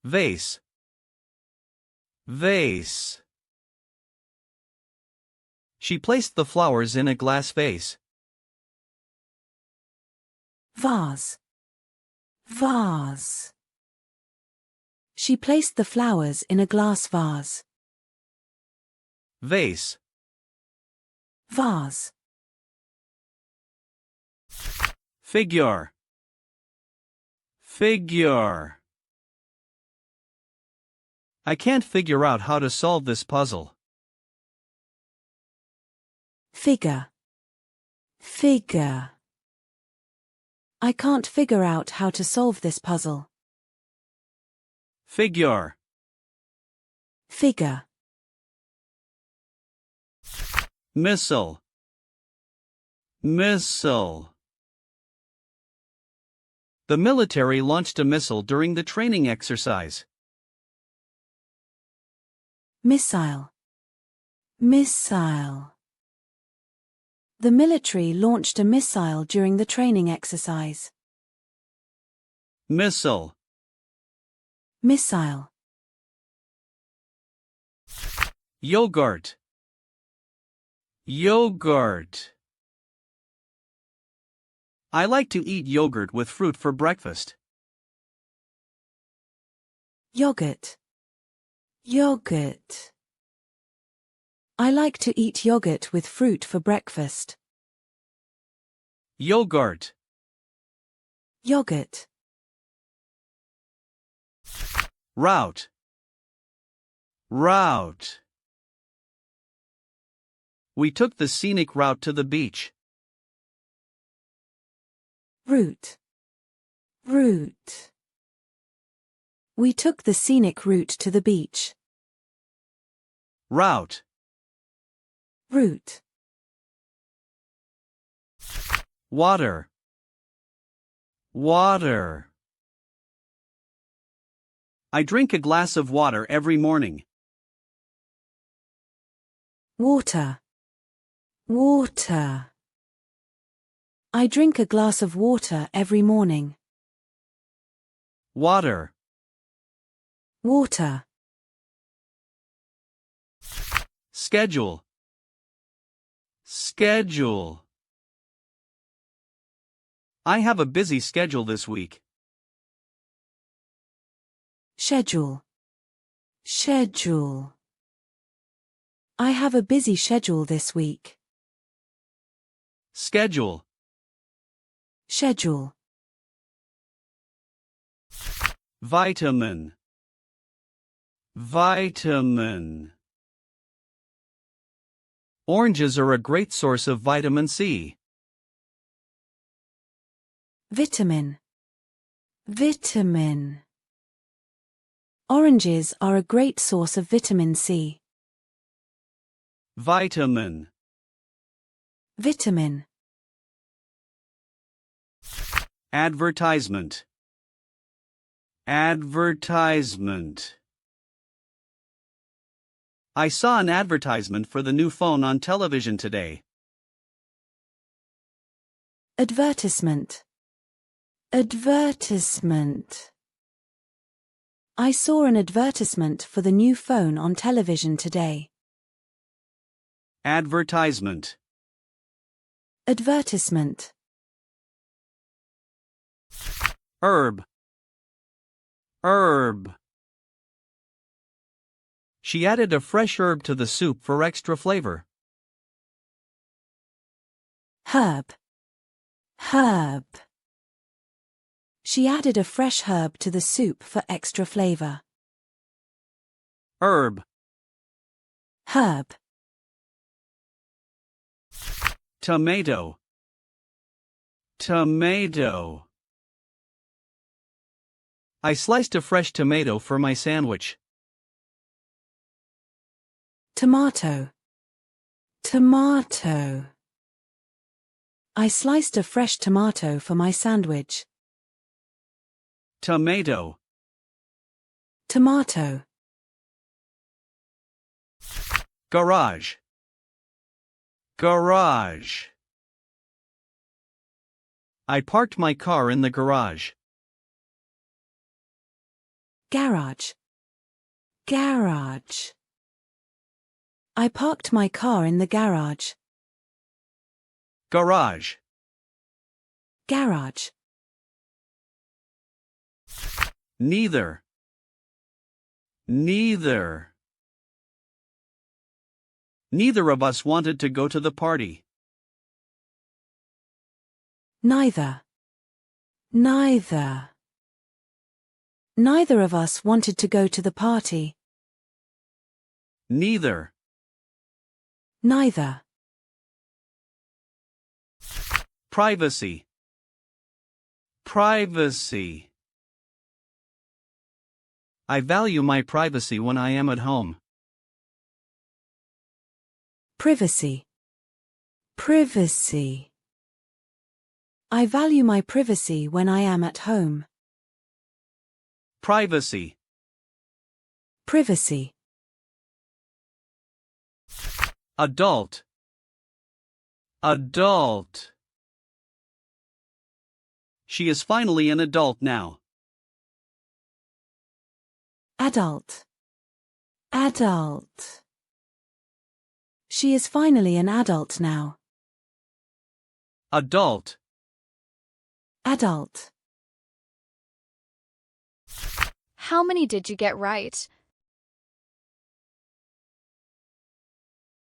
Vase. Vase. She placed the flowers in a glass vase. Vase. Vase. She placed the flowers in a glass vase. Vase. Vase. Figure. Figure. I can't figure out how to solve this puzzle. Figure. Figure. I can't figure out how to solve this puzzle. Figure. Figure. Missile. Missile. The military launched a missile during the training exercise. Missile. Missile. The military launched a missile during the training exercise. Missile. Missile. Yogurt. Yogurt. I like to eat yogurt with fruit for breakfast. Yogurt. Yogurt. I like to eat yogurt with fruit for breakfast. Yogurt. Yogurt. Route. Route. We took the scenic route to the beach. Route. Route. We took the scenic route to the beach. Route. Route. Water. Water. I drink a glass of water every morning. Water. Water. I drink a glass of water every morning. Water. Water. Schedule. Schedule. I have a busy schedule this week. Schedule. Schedule. I have a busy schedule this week. Schedule. Schedule. Vitamin. Vitamin. Oranges are a great source of vitamin C. Vitamin. Vitamin. Oranges are a great source of vitamin C. Vitamin. Vitamin. Advertisement. Advertisement. I saw an advertisement for the new phone on television today. Advertisement. Advertisement. I saw an advertisement for the new phone on television today. Advertisement. Advertisement. Herb. Herb. She added a fresh herb to the soup for extra flavor. Herb. Herb. She added a fresh herb to the soup for extra flavor. Herb. Herb. Tomato. Tomato. I sliced a fresh tomato for my sandwich. Tomato. Tomato. I sliced a fresh tomato for my sandwich. Tomato. Tomato. Garage. Garage. I parked my car in the garage. Garage. Garage. I parked my car in the garage. Garage. Garage. Neither. Neither. Neither of us wanted to go to the party. Neither. Neither. Neither of us wanted to go to the party. Neither. Neither. Privacy. Privacy. I value my privacy when I am at home. Privacy. Privacy. I value my privacy when I am at home. Privacy. Privacy. Adult. Adult. She is finally an adult now. Adult. Adult. She is finally an adult now. Adult. Adult. How many did you get right?